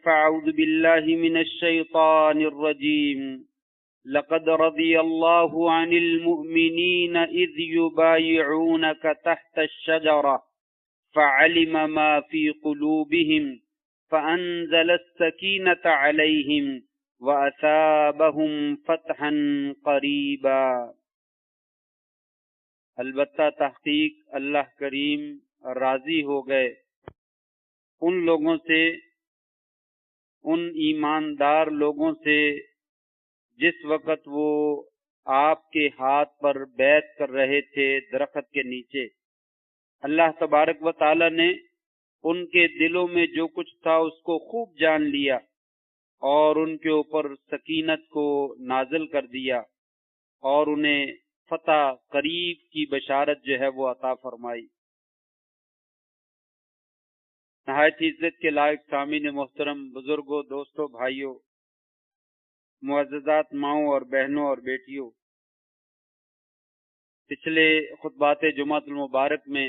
فأعوذ بالله من الشيطان الرجيم. لقد رضي الله عن المؤمنين إذ يبايعونك تحت الشجرة فعلم ما في قلوبهم فأنزل السكينة عليهم وأثابهم فتحا قریبا. البتہ تحقیق اللہ کریم راضی ہو گئے ان لوگوں سے، ان ایماندار لوگوں سے جس وقت وہ آپ کے ہاتھ پر بیعت کر رہے تھے درخت کے نیچے. اللہ تبارک و تعالی نے ان کے دلوں میں جو کچھ تھا اس کو خوب جان لیا اور ان کے اوپر سکینت کو نازل کر دیا اور انہیں فتح قریب کی بشارت جو ہے وہ عطا فرمائی. نہایت عزت کے لائق سامعین محترم، بزرگوں، دوستوں، بھائیوں، معززات ماؤں اور بہنوں اور بیٹیوں، پچھلے خطبات جمعۃ المبارک میں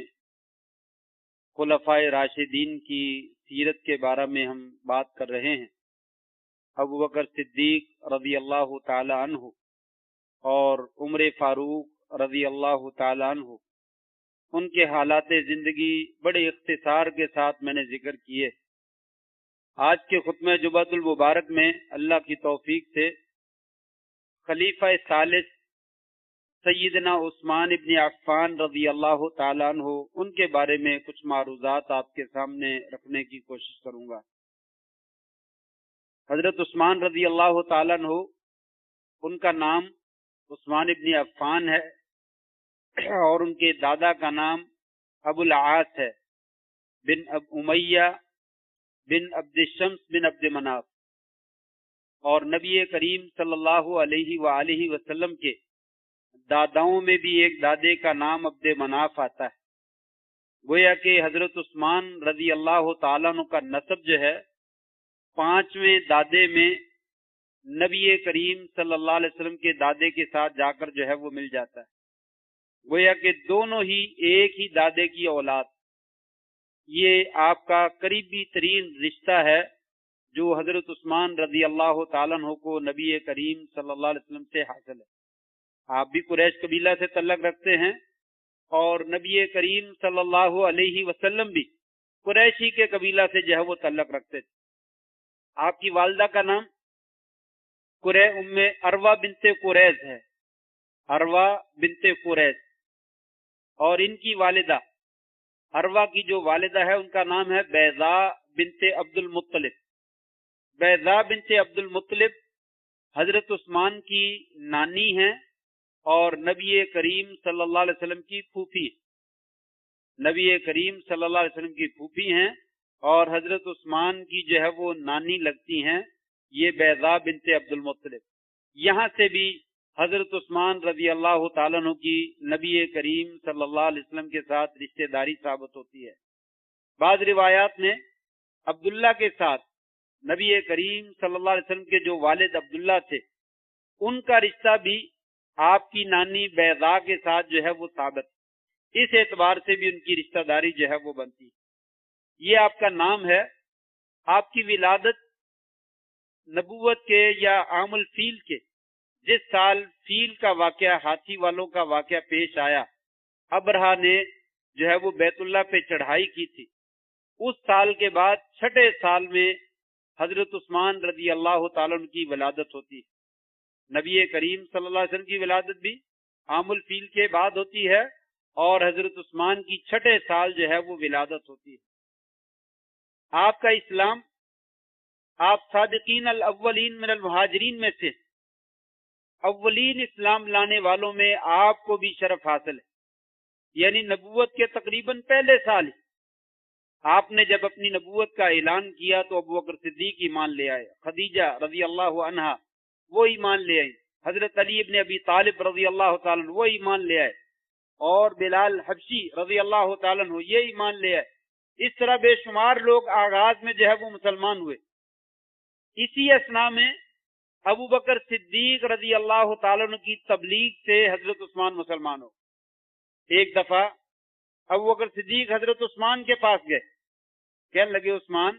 خلفائے راشدین کی سیرت کے بارے میں ہم بات کر رہے ہیں. ابو بکر صدیق رضی اللہ تعالی عنہ اور عمر فاروق رضی اللہ تعالی عنہ، ان کے حالات زندگی بڑے اختصار کے ساتھ میں نے ذکر کیے. آج کے خطبہ جمعۃ المبارک میں اللہ کی توفیق سے خلیفہ ثالث سیدنا عثمان ابن عفان رضی اللہ تعالیٰ عنہ، ان کے بارے میں کچھ معروضات آپ کے سامنے رکھنے کی کوشش کروں گا. حضرت عثمان رضی اللہ تعالیٰ عنہ، ان کا نام عثمان ابن عفان ہے اور ان کے دادا کا نام ابو العاص ہے بن امیہ بن عبد الشمس بن عبد مناف، اور نبی کریم صلی اللہ علیہ وآلہ وسلم کے داداؤں میں بھی ایک دادے کا نام عبد مناف آتا ہے. گویا کہ حضرت عثمان رضی اللہ تعالیٰ عنہ کا نسب جو ہے پانچویں دادے میں نبی کریم صلی اللہ علیہ وسلم کے دادے کے ساتھ جا کر جو ہے وہ مل جاتا ہے. گویا کہ دونوں ہی ایک ہی دادے کی اولاد. یہ آپ کا قریبی ترین رشتہ ہے جو حضرت عثمان رضی اللہ تعالیٰ عنہ کو نبی کریم صلی اللہ علیہ وسلم سے حاصل ہے. آپ بھی قریش قبیلہ سے تعلق رکھتے ہیں اور نبی کریم صلی اللہ علیہ وسلم بھی قریشی کے قبیلہ سے جو ہے وہ تعلق رکھتے تھے. آپ کی والدہ کا نام ام عروہ بنت قریظ ہے، عروہ بنت قریظ، اور ان کی والدہ عروہ کی جو والدہ ہے ان کا نام ہے بیضاء بنت عبد المطلب. بیضاء بنت عبد المطلب حضرت عثمان کی نانی ہیں اور نبی کریم صلی اللہ علیہ وسلم کی پھوپھی، نبی کریم صلی اللہ علیہ وسلم کی پھوپھی ہیں اور حضرت عثمان کی جو ہے وہ نانی لگتی ہیں یہ بیضاء بنت عبد المطلب. یہاں سے بھی حضرت عثمان رضی اللہ تعالیٰ عنہ کی نبی کریم صلی اللہ علیہ وسلم کے ساتھ رشتہ داری ثابت ہوتی ہے. بعض روایات میں عبداللہ کے ساتھ نبی کریم صلی اللہ علیہ وسلم کے جو والد عبداللہ تھے ان کا رشتہ بھی آپ کی نانی بیضاء کے ساتھ جو ہے وہ ثابت، اس اعتبار سے بھی ان کی رشتہ داری جو ہے وہ بنتی. یہ آپ کا نام ہے. آپ کی ولادت نبوت کے یا عام الفیل کے جس سال فیل کا واقعہ، ہاتھی والوں کا واقعہ پیش آیا، ابرہا نے جو ہے وہ بیت اللہ پہ چڑھائی کی تھی، اس سال کے بعد چھٹے سال میں حضرت عثمان رضی اللہ تعالیٰ عنہ کی ولادت ہوتی ہے. نبی کریم صلی اللہ علیہ وسلم کی ولادت بھی عام الفیل کے بعد ہوتی ہے اور حضرت عثمان کی چھٹے سال جو ہے وہ ولادت ہوتی ہے. آپ کا اسلام، آپ صادقین الاولین من المہاجرین میں سے اولین اسلام لانے والوں میں آپ کو بھی شرف حاصل ہے. یعنی نبوت کے تقریباً پہلے سال ہی آپ نے جب اپنی نبوت کا اعلان کیا تو ابو بکر صدیق ایمان لے آئے، خدیجہ رضی اللہ عنہا وہ ایمان لے آئی، حضرت علی ابن ابی طالب رضی اللہ تعالیٰ عنہ وہ ایمان لے آئے، اور بلال حبشی رضی اللہ تعالیٰ عنہ یہ ایمان لے آئے. اس طرح بے شمار لوگ آغاز میں جو ہے وہ مسلمان ہوئے. اسی اثنا میں ابو بکر صدیق رضی اللہ تعالیٰ عنہ کی تبلیغ سے حضرت عثمان مسلمان ہو. ایک دفعہ ابو بکر صدیق حضرت عثمان کے پاس گئے، کہنے لگے عثمان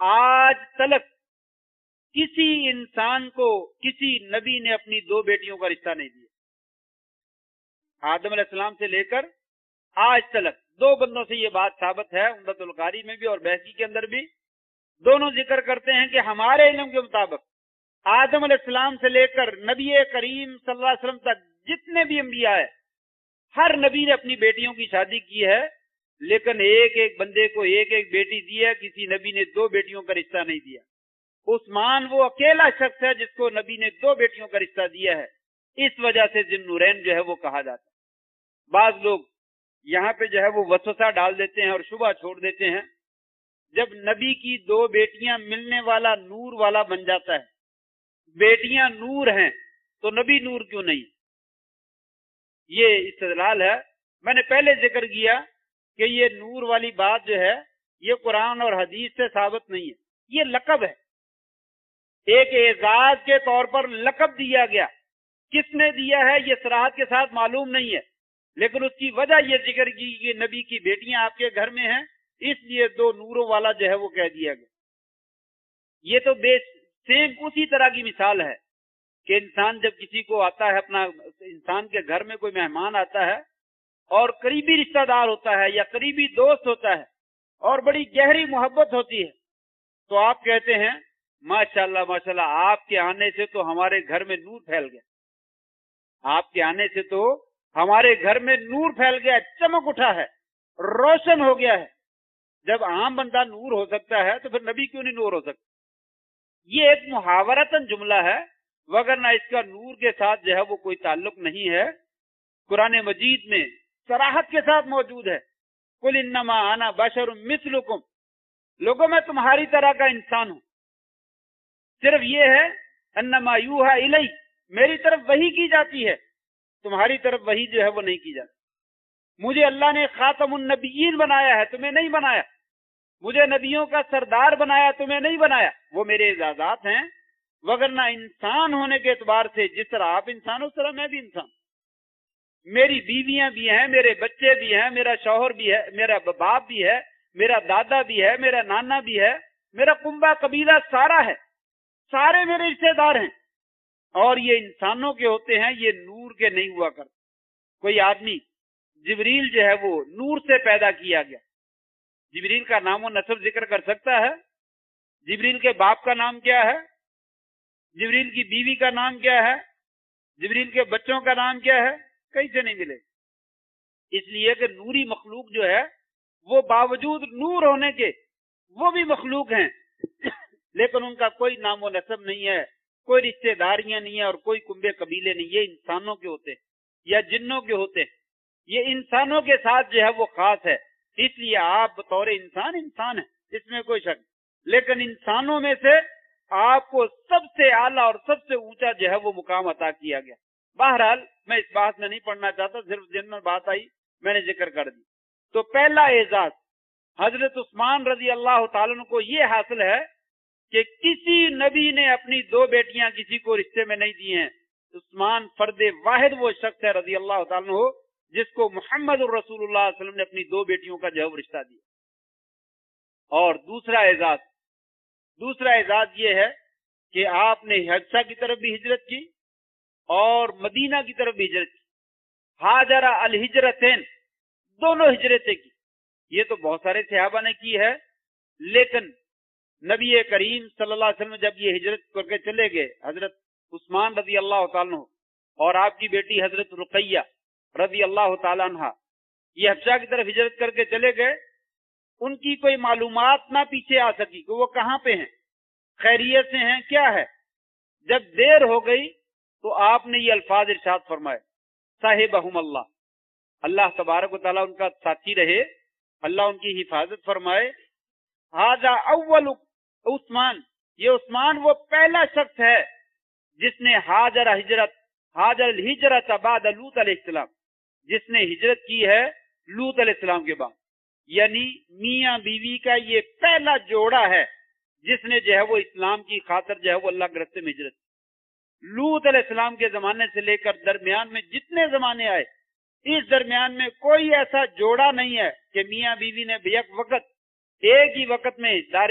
آج تلک کسی انسان کو کسی نبی نے اپنی دو بیٹیوں کا رشتہ نہیں دیا. آدم علیہ السلام سے لے کر آج تلک دو بندوں سے یہ بات ثابت ہے. عمدۃ القاری میں بھی اور بحقی کے اندر بھی دونوں ذکر کرتے ہیں کہ ہمارے علم کے مطابق آدم علیہ السلام سے لے کر نبی کریم صلی اللہ علیہ وسلم تک جتنے بھی انبیاء ہیں ہر نبی نے اپنی بیٹیوں کی شادی کی ہے، لیکن ایک ایک بندے کو ایک ایک بیٹی دی ہے. کسی نبی نے دو بیٹیوں کا رشتہ نہیں دیا. عثمان وہ اکیلا شخص ہے جس کو نبی نے دو بیٹیوں کا رشتہ دیا ہے. اس وجہ سے ذی النورین جو ہے وہ کہا جاتا ہے. بعض لوگ یہاں پہ جو ہے وہ وسوسہ ڈال دیتے ہیں اور شبہ چھوڑ دیتے ہیں. جب نبی کی دو بیٹیاں ملنے والا نور والا بن جاتا ہے، بیٹیاں نور ہیں تو نبی نور کیوں نہیں؟ یہ استدلال ہے. میں نے پہلے ذکر کیا کہ یہ نور والی بات جو ہے یہ قرآن اور حدیث سے ثابت نہیں ہے، یہ لقب ہے. ایک اعزاز کے طور پر لقب دیا گیا. کس نے دیا ہے یہ صراحت کے ساتھ معلوم نہیں ہے، لیکن اس کی وجہ یہ ذکر کی کہ نبی کی بیٹیاں آپ کے گھر میں ہیں، اس لیے دو نوروں والا جو ہے وہ کہہ دیا گیا. یہ تو سیم اسی طرح کی مثال ہے کہ انسان جب کسی کو آتا ہے، اپنا انسان کے گھر میں کوئی مہمان آتا ہے اور قریبی رشتہ دار ہوتا ہے یا قریبی دوست ہوتا ہے اور بڑی گہری محبت ہوتی ہے، تو آپ کہتے ہیں ماشاءاللہ ماشاءاللہ آپ کے آنے سے تو ہمارے گھر میں نور پھیل گیا. آپ کے آنے سے تو ہمارے گھر میں نور پھیل گیا، چمک اٹھا ہے، روشن ہو گیا ہے. جب عام بندہ نور ہو سکتا ہے تو پھر نبی کیوں نہیں نور ہو سکتا؟ یہ ایک محاورتاً جملہ ہے، وگرنہ اس کا نور کے ساتھ جو ہے وہ کوئی تعلق نہیں ہے. قرآن مجید میں صراحت کے ساتھ موجود ہے، قل انما انا بشر مثلکم، لوگوں میں تمہاری طرح کا انسان ہوں. صرف یہ ہے انما یوحی الی، میری طرف وحی کی جاتی ہے، تمہاری طرف وحی جو ہے وہ نہیں کی جاتی. مجھے اللہ نے خاتم النبیین بنایا ہے، تمہیں نہیں بنایا. مجھے نبیوں کا سردار بنایا، تمہیں نہیں بنایا. وہ میرے اعزازات ہیں، وگرنہ انسان ہونے کے اعتبار سے جس طرح آپ انسان اس طرح میں بھی انسان. میری بیویاں بھی ہیں، میرے بچے بھی ہیں، میرا شوہر بھی ہے، میرا باپ بھی ہے، میرا دادا بھی ہے، میرا نانا بھی ہے، میرا کنبہ قبیلہ سارا ہے، سارے میرے رشتے دار ہیں. اور یہ انسانوں کے ہوتے ہیں، یہ نور کے نہیں ہوا کرتے. کوئی آدمی جبریل جو ہے وہ نور سے پیدا کیا گیا، جبریل کا نام و نسب ذکر کر سکتا ہے؟ جبریل کے باپ کا نام کیا ہے؟ جبریل کی بیوی کا نام کیا ہے؟ جبریل کے بچوں کا نام کیا ہے؟ کہیں سے نہیں ملے. اس لیے کہ نوری مخلوق جو ہے وہ باوجود نور ہونے کے وہ بھی مخلوق ہیں، لیکن ان کا کوئی نام و نسب نہیں ہے، کوئی رشتے داریاں نہیں ہیں اور کوئی کنبے قبیلے نہیں. یہ انسانوں کے ہوتے یا جنوں کے ہوتے، یہ انسانوں کے ساتھ جو ہے وہ خاص ہے. اس لیے آپ بطور انسان انسان ہیں، اس میں کوئی شک، لیکن انسانوں میں سے آپ کو سب سے اعلیٰ اور سب سے اونچا جو ہے وہ مقام عطا کیا گیا. بہرحال میں اس بات میں نہیں پڑھنا چاہتا، صرف جن میں بات آئی میں نے ذکر کر دی. تو پہلا اعزاز حضرت عثمان رضی اللہ تعالیٰ عنہ کو یہ حاصل ہے کہ کسی نبی نے اپنی دو بیٹیاں کسی کو رشتے میں نہیں دی ہیں. عثمان فرد واحد وہ شخص ہے رضی اللہ تعالیٰ عنہ جس کو محمد الرسول اللہ صلی اللہ علیہ وسلم نے اپنی دو بیٹیوں کا جو ہے وہ رشتہ دیا. اور دوسرا اعزاز یہ ہے کہ آپ نے حبشہ کی طرف بھی ہجرت کی اور مدینہ کی طرف بھی ہجرت کی. ہاجر الہجرتین، دونوں ہجرتیں کی. یہ تو بہت سارے صحابہ نے کی ہے، لیکن نبی کریم صلی اللہ علیہ وسلم جب یہ ہجرت کر کے چلے گئے، حضرت عثمان رضی اللہ تعالیٰ عنہ اور آپ کی بیٹی حضرت رقیہ رضی اللہ تعالیٰ عنہ یہ حبشہ کی طرف ہجرت کر کے چلے گئے. ان کی کوئی معلومات نہ پیچھے آ سکی کہ وہ کہاں پہ ہیں، خیریت سے ہیں، کیا ہے. جب دیر ہو گئی تو آپ نے یہ الفاظ ارشاد فرمائے، صاحبہم اللہ، اللہ تبارک و تعالیٰ ان کا ساتھی رہے، اللہ ان کی حفاظت فرمائے. ھذا اول عثمان، یہ عثمان وہ پہلا شخص ہے جس نے حاجر الہجرت بعد لوط علیہ السلام، جس نے ہجرت کی ہے لوط علیہ السلام کے بعد. یعنی میاں بیوی کا یہ پہلا جوڑا ہے جس نے جو ہے وہ اسلام کی خاطر جو ہے وہ اللہ کے راستے میں ہجرت. لوط علیہ السلام کے زمانے سے لے کر درمیان میں جتنے زمانے آئے، اس درمیان میں کوئی ایسا جوڑا نہیں ہے کہ میاں بیوی نے بیک وقت ایک ہی وقت میں دار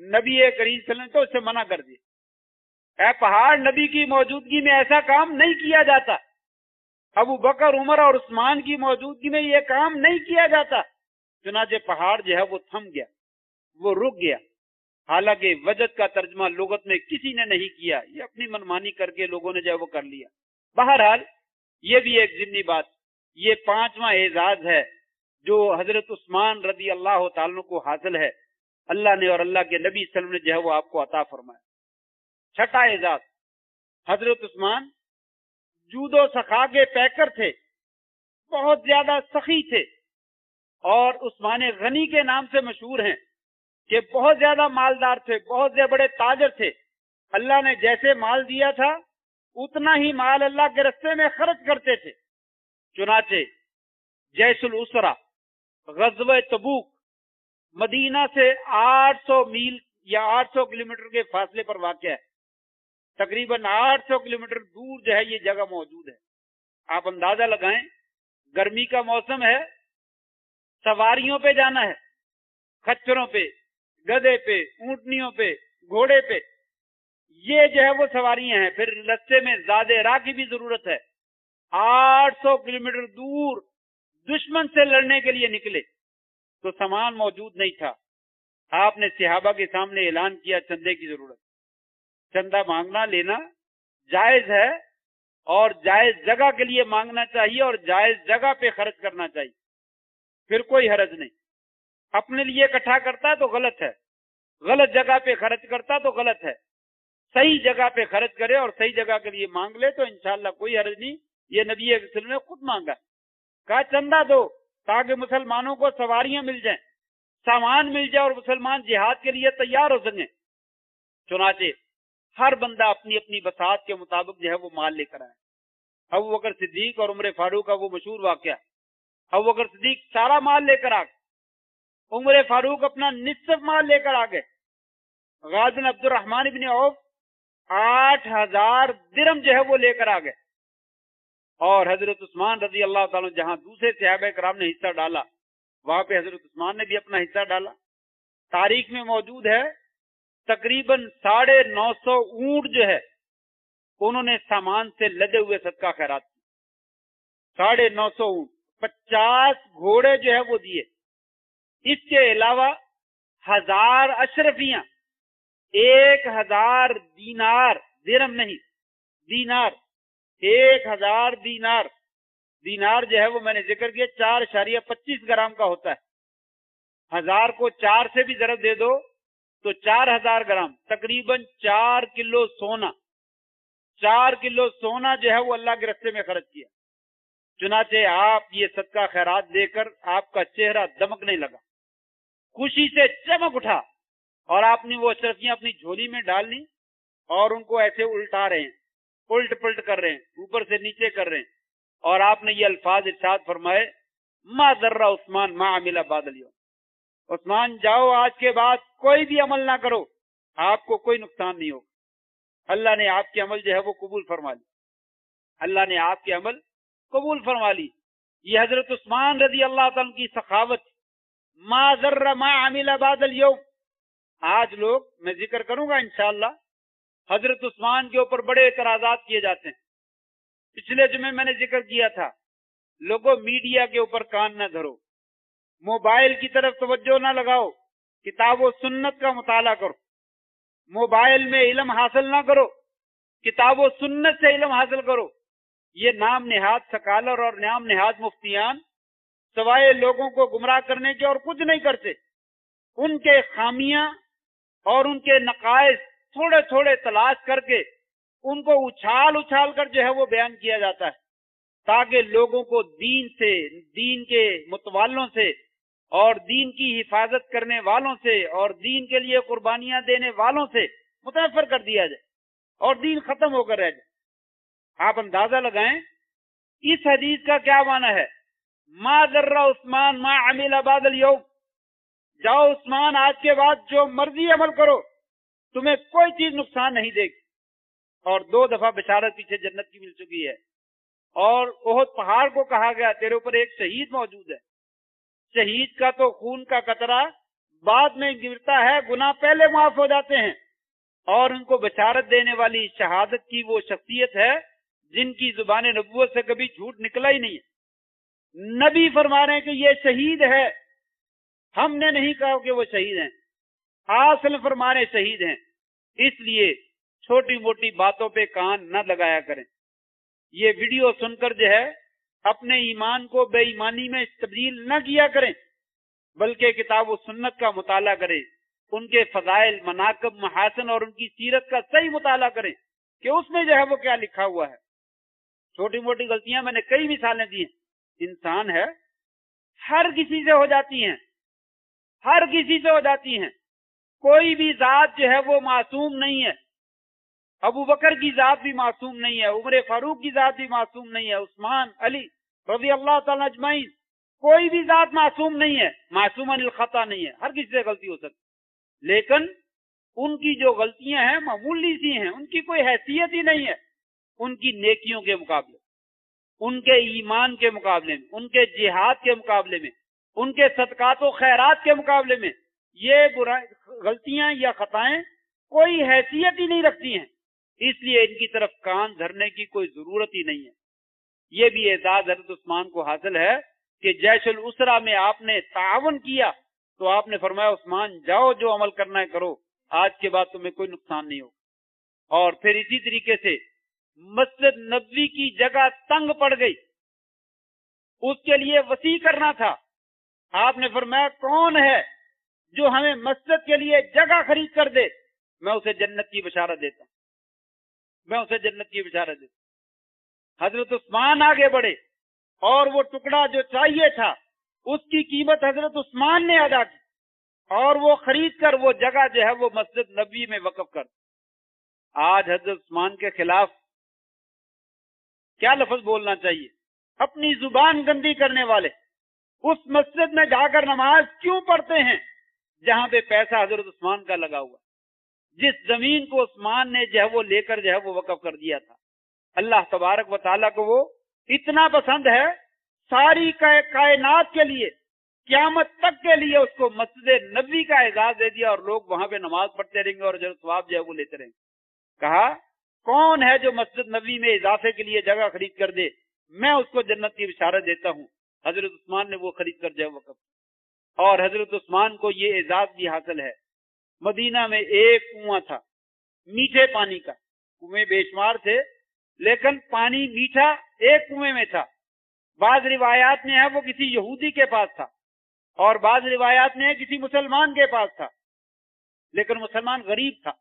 نبی کریم صلی اللہ علیہ وسلم نے تو اس سے منع کر دیا، اے پہاڑ نبی کی موجودگی میں ایسا کام نہیں کیا جاتا، ابو بکر عمر اور عثمان کی موجودگی میں یہ کام نہیں کیا جاتا۔ چنانچہ پہاڑ جو ہے وہ تھم گیا، وہ رک گیا، حالانکہ وجد کا ترجمہ لغت میں کسی نے نہیں کیا، یہ اپنی منمانی کر کے لوگوں نے جو ہے وہ کر لیا۔ بہرحال یہ بھی ایک ضمنی بات، یہ 5واں اعزاز ہے جو حضرت عثمان رضی اللہ تعالیٰ عنہ کو حاصل ہے، اللہ نے اور اللہ کے نبی صلی اللہ علیہ وسلم نے جو ہے وہ آپ کو عطا فرمایا۔ 6واں اعزاز، حضرت عثمان جود و سخا کے پیکر تھے، بہت زیادہ سخی تھے، اور عثمان غنی کے نام سے مشہور ہیں کہ بہت زیادہ مالدار تھے، بہت زیادہ بڑے تاجر تھے۔ اللہ نے جیسے مال دیا تھا اتنا ہی مال اللہ کے راستے میں خرچ کرتے تھے۔ چنانچہ جیش الاسرہ، غزوہ تبوک، مدینہ سے 800 میل یا 800 کلومیٹر کے فاصلے پر واقع ہے، تقریباً 800 کلومیٹر دور جو ہے یہ جگہ موجود ہے۔ آپ اندازہ لگائیں، گرمی کا موسم ہے، سواریوں پہ جانا ہے، خچروں پہ، گدھے پہ، اونٹنیوں پہ، گھوڑے پہ، یہ جو ہے وہ سواریاں ہیں، پھر رستے میں زیادہ راہ کی بھی ضرورت ہے۔ 800 کلومیٹر دور دشمن سے لڑنے کے لیے نکلے تو سامان موجود نہیں تھا۔ آپ نے صحابہ کے سامنے اعلان کیا چندے کی ضرورت، چندہ مانگنا لینا جائز ہے، اور جائز جگہ کے لیے مانگنا چاہیے اور جائز جگہ پہ خرچ کرنا چاہیے، پھر کوئی حرج نہیں۔ اپنے لیے اکٹھا کرتا ہے تو غلط ہے، غلط جگہ پہ خرچ کرتا تو غلط ہے، صحیح جگہ پہ خرچ کرے اور صحیح جگہ کے لیے مانگ لے تو انشاءاللہ کوئی حرج نہیں۔ یہ نبی صلی اللہ علیہ وسلم نے خود مانگا، کہا چندہ دو تاکہ مسلمانوں کو سواریاں مل جائیں، سامان مل جائے اور مسلمان جہاد کے لیے تیار ہو سکیں۔ چنانچہ ہر بندہ اپنی اپنی بساط کے مطابق جو ہے وہ مال لے کر آئے۔ ابو بکر صدیق اور عمر فاروق کا وہ مشہور واقعہ، ابو بکر صدیق سارا مال لے کر آ گئے، عمر فاروق اپنا نصف مال لے کر آ گئے، غازی بن عبد الرحمن بن عوف 8000 درم جو ہے وہ لے کر آ گئے، اور حضرت عثمان رضی اللہ تعالیٰ جہاں دوسرے صحابہ کرام نے حصہ ڈالا وہاں پہ حضرت عثمان نے بھی اپنا حصہ ڈالا۔ تاریخ میں موجود ہے تقریباً 950 اونٹ جو ہے انہوں نے سامان سے لدے ہوئے صدقہ خیرات کی، 950 اونٹ، 50 گھوڑے جو ہے وہ دیے، اس کے علاوہ 1000 اشرفیاں، 1000 دینار، درم نہیں دینار، 1000 دینار، دینار جو ہے وہ میں نے ذکر کیا 4.25 گرام کا ہوتا ہے، 1000 کو 4 سے بھی ضرب دے دو تو 4000 گرام، تقریباً 4 کلو سونا، 4 کلو سونا جو ہے وہ اللہ کے راستے میں خرچ کیا۔ چنانچہ آپ یہ صدقہ خیرات دے کر آپ کا چہرہ دمکنے لگا، خوشی سے چمک اٹھا، اور آپ نے وہ اشرفیاں اپنی جھولی میں ڈال لی اور ان کو ایسے الٹا رہے ہیں، الٹ پلٹ کر رہے ہیں، اوپر سے نیچے کر رہے ہیں، اور آپ نے یہ الفاظ ارشاد فرمائے، ما ذر عثمان ما عمل بعد اليوم، عثمان جاؤ آج کے بعد کوئی بھی عمل نہ کرو، آپ کو کوئی نقصان نہیں ہوگا، اللہ نے آپ کے عمل جو ہے وہ قبول فرما لی، اللہ نے آپ کے عمل قبول فرما لی۔ یہ حضرت عثمان رضی اللہ تعالیٰ کی سخاوت، ما ذر ما عمل بعد اليوم۔ آج لوگ، میں ذکر کروں گا انشاءاللہ، حضرت عثمان کے اوپر بڑے اعتراضات کیے جاتے ہیں۔ پچھلے جمعے میں نے ذکر کیا تھا، لوگوں میڈیا کے اوپر کان نہ دھرو، موبائل کی طرف توجہ نہ لگاؤ، کتاب و سنت کا مطالعہ کرو، موبائل میں علم حاصل نہ کرو، کتاب و سنت سے علم حاصل کرو۔ یہ نام نہاد سکالر اور نام نہاد مفتیان سوائے لوگوں کو گمراہ کرنے کے اور کچھ نہیں کرتے، ان کے خامیاں اور ان کے نقائص تھوڑے تھوڑے تلاش کر کے ان کو اچھال اچھال کر جو ہے وہ بیان کیا جاتا ہے، تاکہ لوگوں کو دین سے، دین کے متوالوں سے اور دین کی حفاظت کرنے والوں سے اور دین کے لیے قربانیاں دینے والوں سے متنفر کر دیا جائے اور دین ختم ہو کر رہ جائے۔ آپ اندازہ لگائیں اس حدیث کا کیا معنی ہے، ما ذر عثمان ما عمل بعد اليوم، جاؤ عثمان آج کے بعد جو مرضی عمل کرو، تمہیں کوئی چیز نقصان نہیں دے گی۔ اور 2 دفعہ بشارت پیچھے جنت کی مل چکی ہے، اور احد پہاڑ کو کہا گیا تیرے اوپر ایک شہید موجود ہے، شہید کا تو خون کا قطرہ بعد میں گرتا ہے، گناہ پہلے معاف ہو جاتے ہیں، اور ان کو بشارت دینے والی شہادت کی وہ شخصیت ہے جن کی زبان نبوت سے کبھی جھوٹ نکلا ہی نہیں ہے۔ نبی فرما رہے ہیں کہ یہ شہید ہے، ہم نے نہیں کہا کہ وہ شہید ہیں، اصل فرما رہے شہید ہیں۔ اس لیے چھوٹی موٹی باتوں پہ کان نہ لگایا کریں۔ یہ ویڈیو سن کر جو ہے اپنے ایمان کو بے ایمانی میں تبدیل نہ کیا کریں، بلکہ کتاب و سنت کا مطالعہ کریں، ان کے فضائل، مناقب، محاسن اور ان کی سیرت کا صحیح مطالعہ کریں کہ اس میں جو ہے وہ کیا لکھا ہوا ہے۔ چھوٹی موٹی غلطیاں میں نے کئی مثالیں دی ہیں، انسان ہے، ہر کسی سے ہو جاتی ہیں، ہر کسی سے ہو جاتی ہیں، کوئی بھی ذات جو ہے وہ معصوم نہیں ہے۔ ابو بکر کی ذات بھی معصوم نہیں ہے، عمر فاروق کی ذات بھی معصوم نہیں ہے، عثمان، علی رضی اللہ تعالیٰ اجمعین، کوئی بھی ذات معصوم نہیں ہے، معصوم عن الخطا نہیں ہے، ہر کسی سے غلطی ہو سکتی، لیکن ان کی جو غلطیاں ہیں معمولی سی ہیں، ان کی کوئی حیثیت ہی نہیں ہے ان کی نیکیوں کے مقابلے، ان کے ایمان کے مقابلے میں، ان کے جہاد کے مقابلے میں، ان کے صدقات و خیرات کے مقابلے میں یہ غلطیاں یا خطائیں کوئی حیثیت ہی نہیں رکھتی ہیں، اس لیے ان کی طرف کان دھرنے کی کوئی ضرورت ہی نہیں ہے۔ یہ بھی اعزاز حضرت عثمان کو حاصل ہے کہ جیش الاسرہ میں آپ نے تعاون کیا تو آپ نے فرمایا عثمان جاؤ، جو عمل کرنا ہے کرو، آج کے بعد تمہیں کوئی نقصان نہیں ہوگا۔ اور پھر اسی طریقے سے مسجد نبوی کی جگہ تنگ پڑ گئی، اس کے لیے وسیع کرنا تھا، آپ نے فرمایا کون ہے جو ہمیں مسجد کے لیے جگہ خرید کر دے، میں اسے جنت کی بشارت دیتا ہوں، میں اسے جنت کی بشارت دیتا ہوں۔ حضرت عثمان آگے بڑھے اور وہ ٹکڑا جو چاہیے تھا اس کی قیمت حضرت عثمان نے ادا کی اور وہ خرید کر وہ جگہ جو ہے وہ مسجد نبوی میں وقف کر۔ آج حضرت عثمان کے خلاف کیا لفظ بولنا چاہیے؟ اپنی زبان گندی کرنے والے اس مسجد میں جا کر نماز کیوں پڑھتے ہیں جہاں پہ پیسہ حضرت عثمان کا لگا ہوا، جس زمین کو عثمان نے جو ہے وہ لے کر جو ہے وہ وقف کر دیا تھا۔ اللہ تبارک و تعالیٰ کو وہ اتنا پسند ہے، ساری کائنات کے لیے، قیامت تک کے لیے اس کو مسجد نبوی کا اعزاز دے دیا اور لوگ وہاں پہ نماز پڑھتے رہیں گے اور جو ثواب جو ہے وہ لیتے رہیں گے۔ کہا کون ہے جو مسجد نبوی میں اضافے کے لیے جگہ خرید کر دے، میں اس کو جنت کی بشارت دیتا ہوں۔ حضرت عثمان نے وہ خرید کر جو ہے وقف، اور حضرت عثمان کو یہ اعزاز بھی حاصل ہے۔ مدینہ میں ایک کنواں تھا میٹھے پانی کا، کنویں بے شمار تھے لیکن پانی میٹھا ایک کنویں میں تھا۔ بعض روایات میں ہے وہ کسی یہودی کے پاس تھا اور بعض روایات میں ہے کسی مسلمان کے پاس تھا، لیکن مسلمان غریب تھا،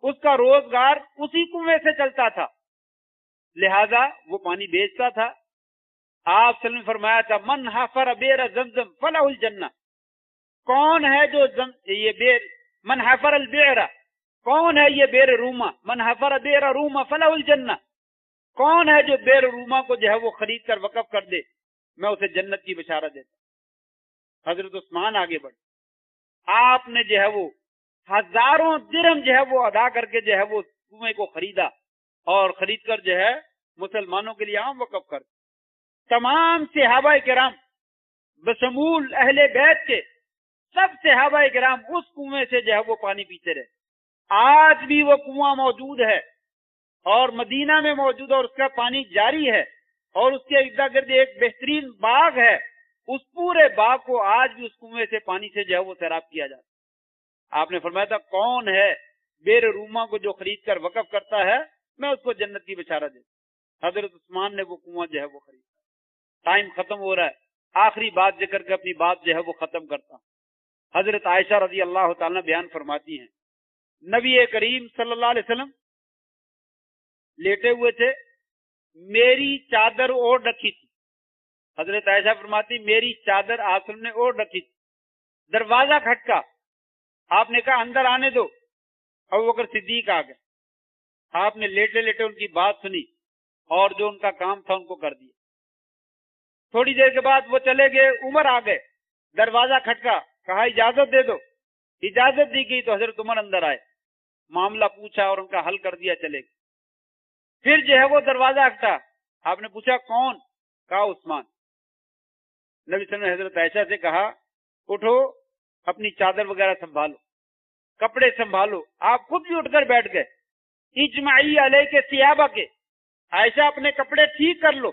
اس کا روزگار اسی کنویں سے چلتا تھا، لہذا وہ پانی بیچتا تھا۔ آپ صلی اللہ علیہ وسلم نے فرمایا تھا من حفر بئر زمزم فلہ الجنہ، کون ہے جو یہ بئر، من حفر البئر، کون ہے یہ بئر روما، من حفر بئر روما فلہ الجنہ، کون ہے جو بئر روما کو جو ہے وہ خرید کر وقف کر دے، میں اسے جنت کی بشارت دیتا۔ حضرت عثمان آگے بڑھے، آپ نے جو ہے وہ ہزاروں درہم جو ہے وہ ادا کر کے جو ہے وہ کنویں کو خریدا اور خرید کر جو ہے مسلمانوں کے لیے عام وقف کر۔ تمام صحابہ کرام بشمول اہل بیت کے سب صحابہ کرام اس کنویں سے جو ہے وہ پانی پیتے رہے۔ آج بھی وہ کنواں موجود ہے اور مدینہ میں موجود ہے اور اس کا پانی جاری ہے، اور اس کے ارد گرد ایک بہترین باغ ہے، اس پورے باغ کو آج بھی اس کنویں سے پانی سے جو ہے وہ سیراب کیا جاتا ہے۔ آپ نے فرمایا تھا کون ہے بئر روما کو جو خرید کر وقف کرتا ہے، میں اس کو جنت کی بشارت دیتا۔ حضرت عثمان نے وہ کنواں جو ہے وہ خریدا۔ ٹائم ختم ہو رہا ہے، آخری بات ذکر کر اپنی بات جو ہے وہ ختم کرتا ہوں۔ حضرت عائشہ رضی اللہ تعالیٰ بیان فرماتی ہیں، نبی کریم صلی اللہ علیہ وسلم لیٹے ہوئے تھے، میری چادر اوڑھ رکھی تھی۔ حضرت عائشہ فرماتی میری چادر آپ نے اوڑھ رکھی تھی، دروازہ کھٹکا، آپ نے کہا اندر آنے دو، ابو بکر صدیق آ گئے، آپ نے لیٹے لیٹے ان کی بات سنی اور جو ان کا کام تھا ان کو کر دیا۔ تھوڑی دیر کے بعد وہ چلے گئے، عمر آ گئے، دروازہ کھٹکا، کہا اجازت دے دو، اجازت دی گئی تو حضرت عمر اندر آئے، معاملہ پوچھا اور ان کا حل کر دیا، چلے گئے۔ پھر جو ہے وہ دروازہ کھٹا، آپ نے پوچھا کون؟ کہا عثمان۔ نبی صلی اللہ علیہ وسلم نے حضرت عائشہ سے کہا اٹھو اپنی چادر وغیرہ سنبھالو، کپڑے سنبھالو. آپ خود بھی اٹھ کر بیٹھ گئے. اجمعی علیہ کے سیابہ کے، عائشہ اپنے کپڑے ٹھیک کر لو،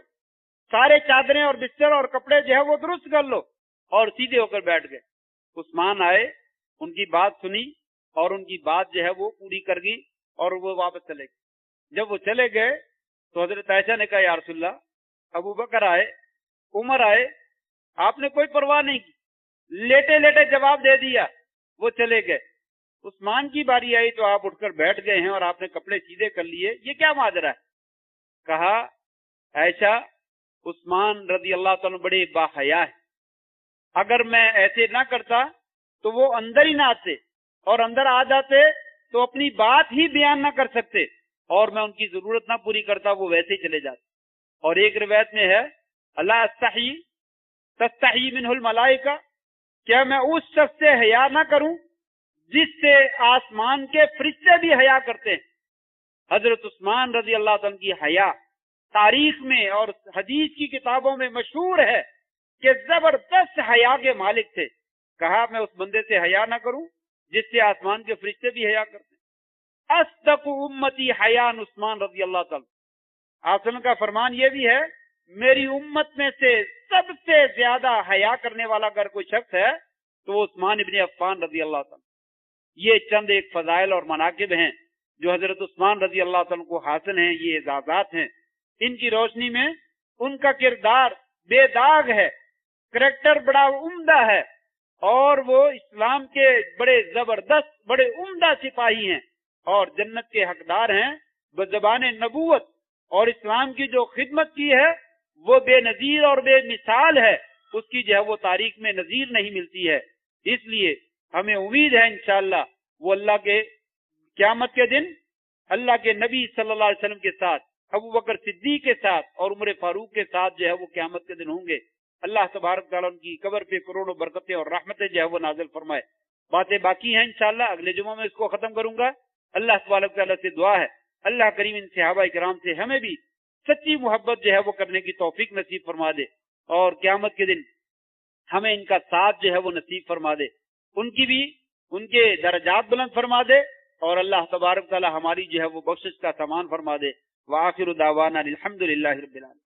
سارے چادریں اور بستر اور کپڑے جو ہے وہ درست کر لو، اور سیدھے ہو کر بیٹھ گئے. عثمان آئے، ان کی بات سنی اور ان کی بات جو ہے وہ پوری کر گئی اور وہ واپس چلے گئے. جب وہ چلے گئے تو حضرت عائشہ نے کہا یا رسول اللہ، ابو بکر آئے، عمر آئے، آپ نے کوئی پرواہ نہیں کی، لیٹے لیٹے جواب دے دیا، وہ چلے گئے. عثمان کی باری آئی تو آپ اٹھ کر بیٹھ گئے ہیں اور آپ نے کپڑے سیدھے کر لیے، یہ کیا ماجرا ہے؟ کہا عائشہ، عثمان رضی اللہ تعالیٰ بڑے باحیا ہے، اگر میں ایسے نہ کرتا تو وہ اندر ہی نہ آتے، اور اندر آ جاتے تو اپنی بات ہی بیان نہ کر سکتے، اور میں ان کی ضرورت نہ پوری کرتا، وہ ویسے ہی چلے جاتے. اور ایک روایت میں ہے اللہ استحی تستحی منہ الملائکہ، کیا میں اس شخص سے حیا نہ کروں جس سے آسمان کے فرشتے بھی حیا کرتے ہیں. حضرت عثمان رضی اللہ عنہ کی حیا تاریخ میں اور حدیث کی کتابوں میں مشہور ہے کہ زبردست حیا کے مالک تھے. کہا میں اس بندے سے حیا نہ کروں جس سے آسمان کے فرشتے بھی حیا کرتے ہیں. اصدق امتی حیان عثمان رضی اللہ تعالی. آپ کا فرمان یہ بھی ہے میری امت میں سے سب سے زیادہ حیا کرنے والا اگر کوئی شخص ہے تو وہ عثمان ابن عفان رضی اللہ تعالی. یہ چند ایک فضائل اور مناقب ہیں جو حضرت عثمان رضی اللہ تعالیٰ کو حاصل ہیں، یہ اعزازات ہیں. ان کی روشنی میں ان کا کردار بے داغ ہے، کریکٹر بڑا عمدہ ہے، اور وہ اسلام کے بڑے زبردست بڑے عمدہ سپاہی ہیں اور جنت کے حقدار ہیں بزبان نبوت. اور اسلام کی جو خدمت کی ہے وہ بے نظیر اور بے مثال ہے، اس کی جو ہے وہ تاریخ میں نظیر نہیں ملتی ہے. اس لیے ہمیں امید ہے انشاءاللہ وہ اللہ کے قیامت کے دن اللہ کے نبی صلی اللہ علیہ وسلم کے ساتھ، ابو بکر صدیق کے ساتھ اور عمر فاروق کے ساتھ جو ہے وہ قیامت کے دن ہوں گے. اللہ تبارک تعالیٰ ان کی قبر پہ کروڑوں برکتیں اور رحمتیں جو ہے وہ نازل فرمائے. باتیں باقی ہیں انشاءاللہ، اگلے جمعہ میں اس کو ختم کروں گا. اللہ تبارک تعالیٰ سے دعا ہے اللہ کریم ان صحابہ کرام سے ہمیں بھی سچی محبت جو ہے وہ کرنے کی توفیق نصیب فرما دے، اور قیامت کے دن ہمیں ان کا ساتھ جو ہے وہ نصیب فرما دے، ان کی بھی ان کے درجات بلند فرما دے، اور اللہ تبارک تعالیٰ ہماری جو ہے وہ بخشش کا سامان فرما دے. وآخر دعوانا الحمدللہ رب العالمین.